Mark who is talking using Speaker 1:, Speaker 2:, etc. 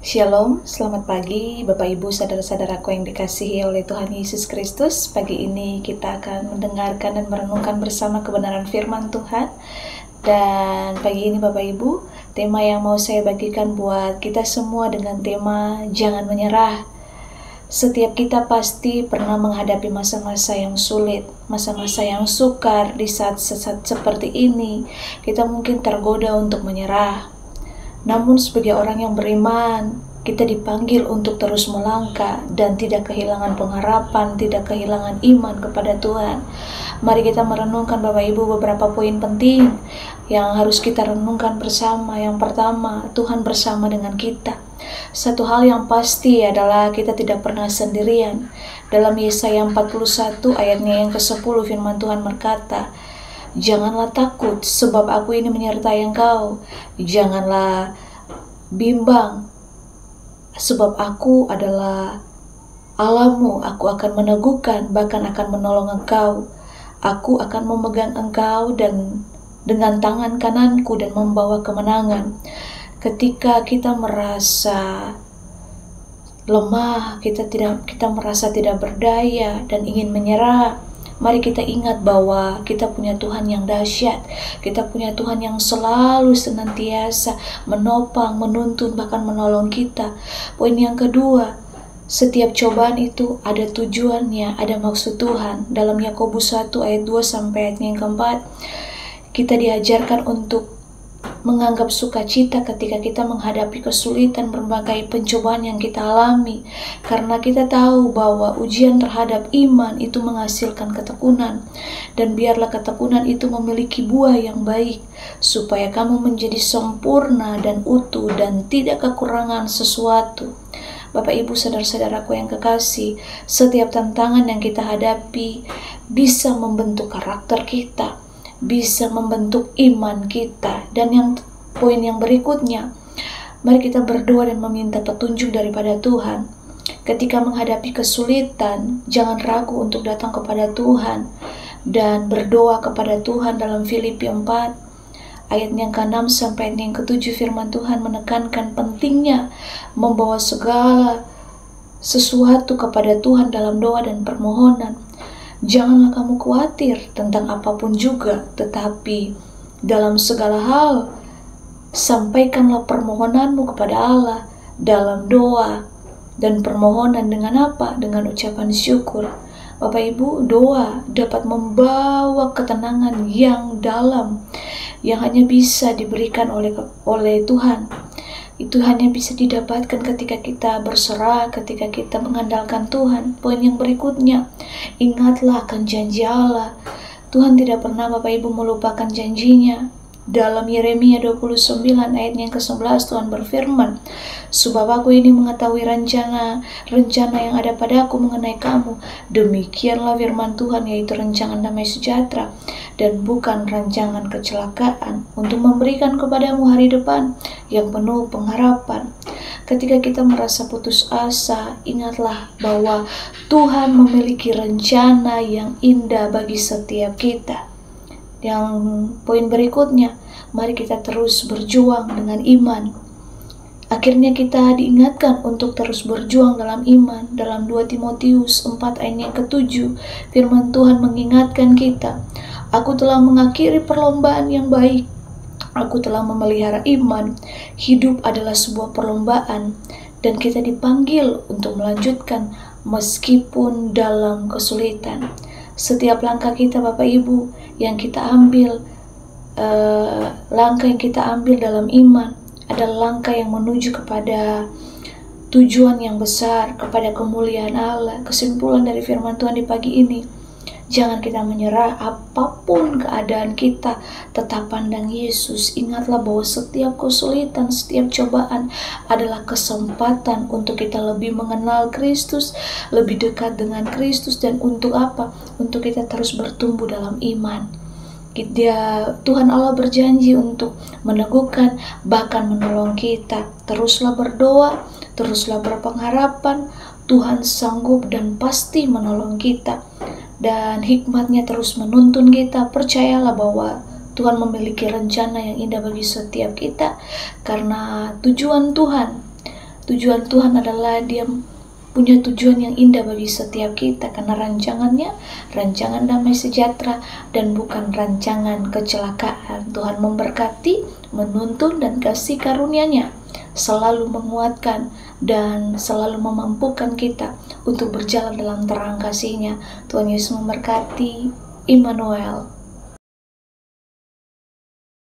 Speaker 1: Shalom, selamat pagi Bapak Ibu saudara-saudaraku yang dikasihi oleh Tuhan Yesus Kristus. Pagi ini kita akan mendengarkan dan merenungkan bersama kebenaran firman Tuhan. Dan pagi ini Bapak Ibu, tema yang mau saya bagikan buat kita semua dengan tema jangan menyerah. Setiap kita pasti pernah menghadapi masa-masa yang sulit, masa-masa yang sukar. Di saat-saat seperti ini, kita mungkin tergoda untuk menyerah. Namun sebagai orang yang beriman, kita dipanggil untuk terus melangkah dan tidak kehilangan pengharapan, tidak kehilangan iman kepada Tuhan. Mari kita merenungkan Bapak Ibu beberapa poin penting yang harus kita renungkan bersama. Yang pertama, Tuhan bersama dengan kita. Satu hal yang pasti adalah kita tidak pernah sendirian. Dalam Yesaya 41 ayatnya yang ke-10 firman Tuhan berkata, "Janganlah takut, sebab aku ini menyertai engkau. Janganlah bimbang, sebab aku adalah Allahmu. Aku akan meneguhkan, bahkan akan menolong engkau. Aku akan memegang engkau dan dengan tangan kananku dan membawa kemenangan." Ketika kita merasa lemah, kita merasa tidak berdaya dan ingin menyerah, mari kita ingat bahwa kita punya Tuhan yang dahsyat. Kita punya Tuhan yang selalu senantiasa menopang, menuntun, bahkan menolong kita. Poin yang kedua, setiap cobaan itu ada tujuannya, ada maksud Tuhan. Dalam Yakobus 1 ayat 2 sampai ayat yang keempat, kita diajarkan untuk menganggap sukacita ketika kita menghadapi kesulitan, berbagai pencobaan yang kita alami, karena kita tahu bahwa ujian terhadap iman itu menghasilkan ketekunan, dan biarlah ketekunan itu memiliki buah yang baik, supaya kamu menjadi sempurna dan utuh dan tidak kekurangan sesuatu. Bapak Ibu saudara-saudaraku yang kekasih, setiap tantangan yang kita hadapi bisa membentuk karakter kita, bisa membentuk iman kita. Dan poin yang berikutnya, mari kita berdoa dan meminta petunjuk daripada Tuhan. Ketika menghadapi kesulitan, jangan ragu untuk datang kepada Tuhan dan berdoa kepada Tuhan. Dalam Filipi 4 ayat yang ke-6 sampai ayat yang ke-7 firman Tuhan menekankan pentingnya membawa segala sesuatu kepada Tuhan dalam doa dan permohonan. Janganlah kamu khawatir tentang apapun juga, tetapi dalam segala hal sampaikanlah permohonanmu kepada Allah dalam doa dan permohonan dengan apa? Dengan ucapan syukur. Bapak Ibu, doa dapat membawa ketenangan yang dalam yang hanya bisa diberikan oleh Tuhan. Itu hanya bisa didapatkan ketika kita berserah, ketika kita mengandalkan Tuhan. Poin yang berikutnya, ingatlah akan janji Allah. Tuhan tidak pernah Bapak Ibu melupakan janjinya. Dalam Yeremia 29 ayat yang ke-11 Tuhan berfirman, "Sebab aku ini mengetahui rencana yang ada padaku mengenai kamu. Demikianlah firman Tuhan, yaitu rancangan damai sejahtera dan bukan rancangan kecelakaan, untuk memberikan kepadamu hari depan yang penuh pengharapan." Ketika kita merasa putus asa, ingatlah bahwa Tuhan memiliki rencana yang indah bagi setiap kita. Yang poin berikutnya, mari kita terus berjuang dengan iman. Akhirnya kita diingatkan untuk terus berjuang dalam iman. Dalam 2 Timotius 4 ayat yang ke-7, firman Tuhan mengingatkan kita, "Aku telah mengakhiri perlombaan yang baik. Aku telah memelihara iman." Hidup adalah sebuah perlombaan, dan kita dipanggil untuk melanjutkan meskipun dalam kesulitan. Setiap langkah kita Bapak Ibu yang kita ambil, langkah yang kita ambil dalam iman adalah langkah yang menuju kepada tujuan yang besar, kepada kemuliaan Allah. Kesimpulan dari firman Tuhan di pagi ini, jangan kita menyerah apapun keadaan kita, tetap pandang Yesus. Ingatlah bahwa setiap kesulitan, setiap cobaan adalah kesempatan untuk kita lebih mengenal Kristus, lebih dekat dengan Kristus, dan untuk apa? Untuk kita terus bertumbuh dalam iman. Tuhan Allah berjanji untuk meneguhkan, bahkan menolong kita. Teruslah berdoa, teruslah berpengharapan. Tuhan sanggup dan pasti menolong kita, dan hikmatnya terus menuntun kita. Percayalah bahwa Tuhan memiliki rencana yang indah bagi setiap kita, karena tujuan Tuhan Tujuan Tuhan adalah Dia punya tujuan yang indah bagi setiap kita, karena rancangannya rancangan damai sejahtera dan bukan rancangan kecelakaan. Tuhan memberkati, menuntun, dan kasih karunia-Nya selalu menguatkan dan selalu memampukan kita untuk berjalan dalam terang kasih-Nya. Tuhan Yesus memberkati. Immanuel.